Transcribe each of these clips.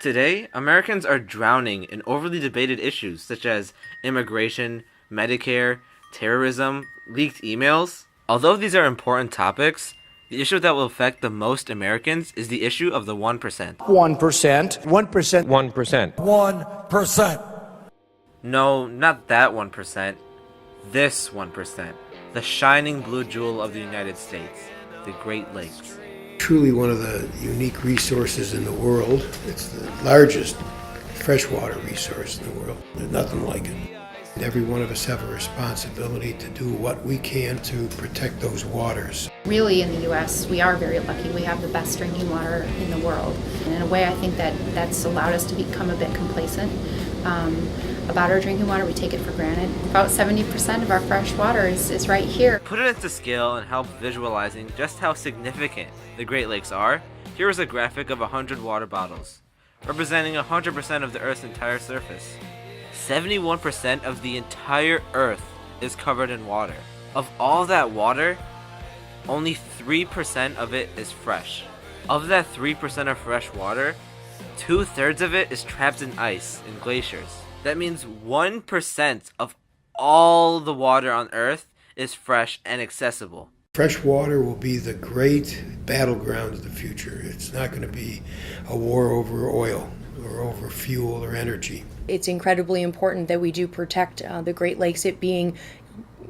Today, Americans are drowning in overly debated issues such as immigration, Medicare, terrorism, leaked emails. Although these are important topics, the issue that will affect the most Americans is the issue of the 1%. 1%. 1%. 1%. 1%. No, not that 1%. This 1%. The shining blue jewel of the United States, the Great Lakes. Truly one of the unique resources in the world. It's the largest freshwater resource in the world. There's nothing like it. Every one of us have a responsibility to do what we can to protect those waters. Really, in the U.S., we are very lucky. We have the best drinking water in the world. And in a way, I think that's allowed us to become a bit complacent about our drinking water. We take it for granted. About 70% of our fresh water is right here. Put it into scale and help visualizing just how significant the Great Lakes are. Here is a graphic of 100 water bottles, representing 100% of the Earth's entire surface. 71% of the entire Earth is covered in water. Of all that water, only 3% of it is fresh. Of that 3% of fresh water, 2/3 of it is trapped in ice in glaciers. That means 1% of all the water on Earth is fresh and accessible. Fresh water will be the great battleground of the future. It's not going to be a war over oil or over fuel or energy. It's incredibly important that we do protect the Great Lakes, it being,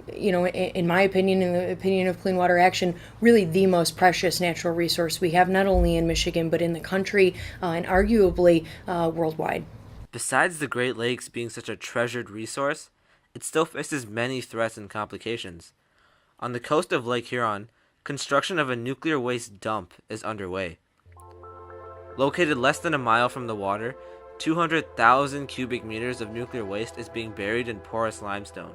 in my opinion, in the opinion of Clean Water Action, really the most precious natural resource we have, not only in Michigan, but in the country and arguably worldwide. Besides the Great Lakes being such a treasured resource, it still faces many threats and complications. On the coast of Lake Huron, construction of a nuclear waste dump is underway. Located less than a mile from the water, 200,000 cubic meters of nuclear waste is being buried in porous limestone.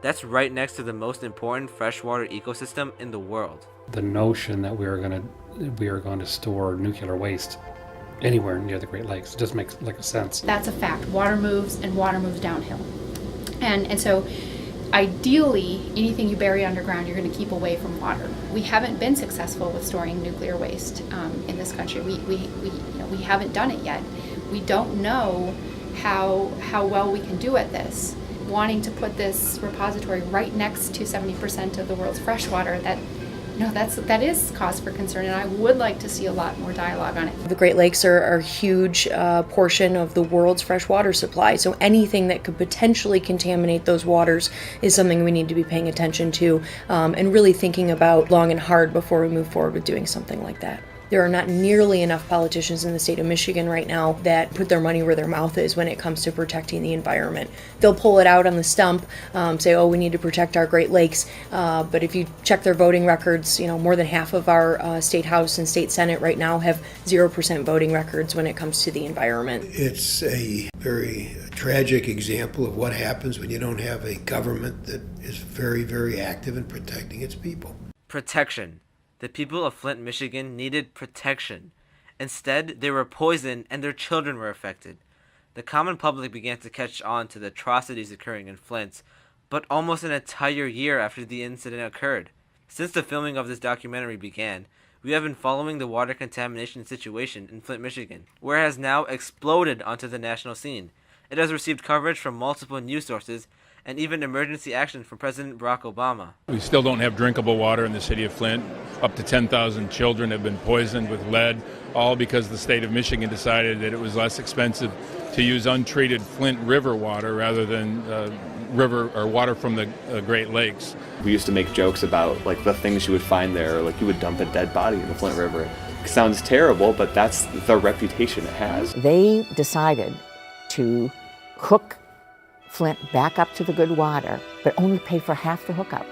That's right next to the most important freshwater ecosystem in the world. The notion that we are going to store nuclear waste anywhere near the Great Lakes just makes like a sense. That's a fact. Water moves, and water moves downhill. And so ideally, anything you bury underground, you're going to keep away from water. We haven't been successful with storing nuclear waste in this country. We haven't done it yet. We don't know how well we can do at this. Wanting to put this repository right next to 70% of the world's freshwater, that is cause for concern, and I would like to see a lot more dialogue on it. The Great Lakes are a huge portion of the world's fresh water supply, so anything that could potentially contaminate those waters is something we need to be paying attention to and really thinking about long and hard before we move forward with doing something like that. There are not nearly enough politicians in the state of Michigan right now that put their money where their mouth is when it comes to protecting the environment. They'll pull it out on the stump, say, oh, we need to protect our Great Lakes. But if you check their voting records, more than half of our state house and state senate right now have 0% voting records when it comes to the environment. It's a very tragic example of what happens when you don't have a government that is very, very active in protecting its people. Protection. The people of Flint, Michigan needed protection. Instead, they were poisoned and their children were affected. The common public began to catch on to the atrocities occurring in Flint, but almost an entire year after the incident occurred. Since the filming of this documentary began, we have been following the water contamination situation in Flint, Michigan, where it has now exploded onto the national scene. It has received coverage from multiple news sources and even emergency action from President Barack Obama. We still don't have drinkable water in the city of Flint. Up to 10,000 children have been poisoned with lead, all because the state of Michigan decided that it was less expensive to use untreated Flint River water rather than river or water from the Great Lakes. We used to make jokes about the things you would find there, like you would dump a dead body in the Flint River. It sounds terrible, but that's the reputation it has. They decided to hook Flint back up to the good water, but only pay for half the hookup.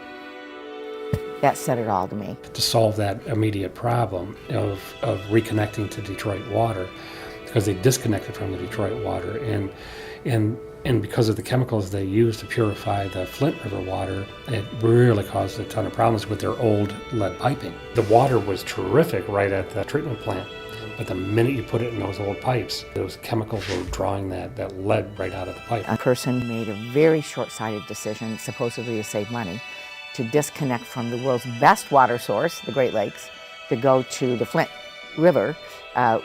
That said it all to me. To solve that immediate problem of reconnecting to Detroit water, because they disconnected from the Detroit water, and because of the chemicals they used to purify the Flint River water, it really caused a ton of problems with their old lead piping. The water was terrific right at the treatment plant, but the minute you put it in those old pipes, those chemicals were drawing that lead right out of the pipe. A person made a very short-sighted decision, supposedly to save money, to disconnect from the world's best water source, the Great Lakes, to go to the Flint River,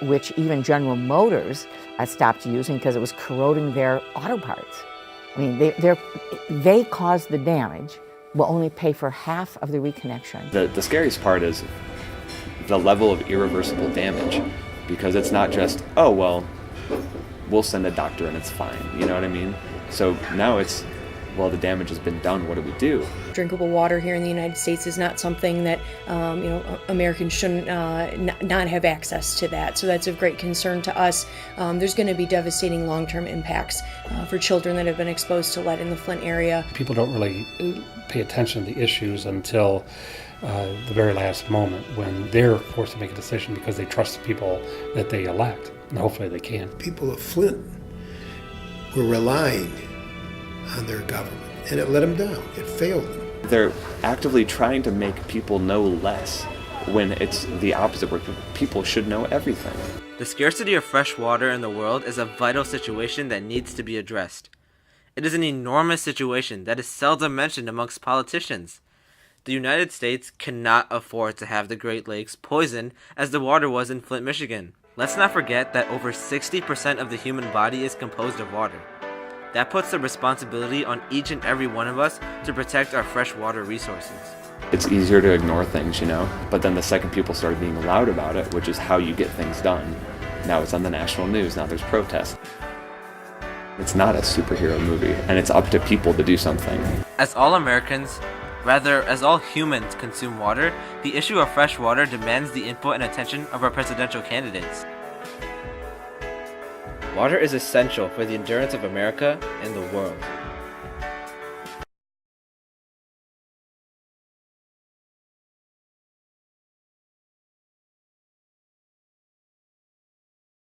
which even General Motors stopped using because it was corroding their auto parts. I mean, they caused the damage, will only pay for half of the reconnection. The scariest part is the level of irreversible damage, because it's not just, oh, well, we'll send a doctor and it's fine, you know what I mean? So now it's, well, the damage has been done, what do we do? Drinkable water here in the United States is not something that Americans shouldn't not have access to that. So that's of great concern to us. There's going to be devastating long-term impacts for children that have been exposed to lead in the Flint area. People don't really pay attention to the issues until the very last moment when they're forced to make a decision because they trust the people that they elect, and hopefully they can. People of Flint were relying on their government, and it let them down. It failed them. They're actively trying to make people know less when it's the opposite, where people should know everything. The scarcity of fresh water in the world is a vital situation that needs to be addressed. It is an enormous situation that is seldom mentioned amongst politicians. The United States cannot afford to have the Great Lakes poisoned as the water was in Flint, Michigan. Let's not forget that over 60% of the human body is composed of water. That puts the responsibility on each and every one of us to protect our freshwater resources. It's easier to ignore things, but then the second people started being loud about it, which is how you get things done. Now it's on the national news, now there's protests. It's not a superhero movie, and it's up to people to do something. As all Americans, rather as all humans consume water, the issue of fresh water demands the input and attention of our presidential candidates. Water is essential for the endurance of America and the world.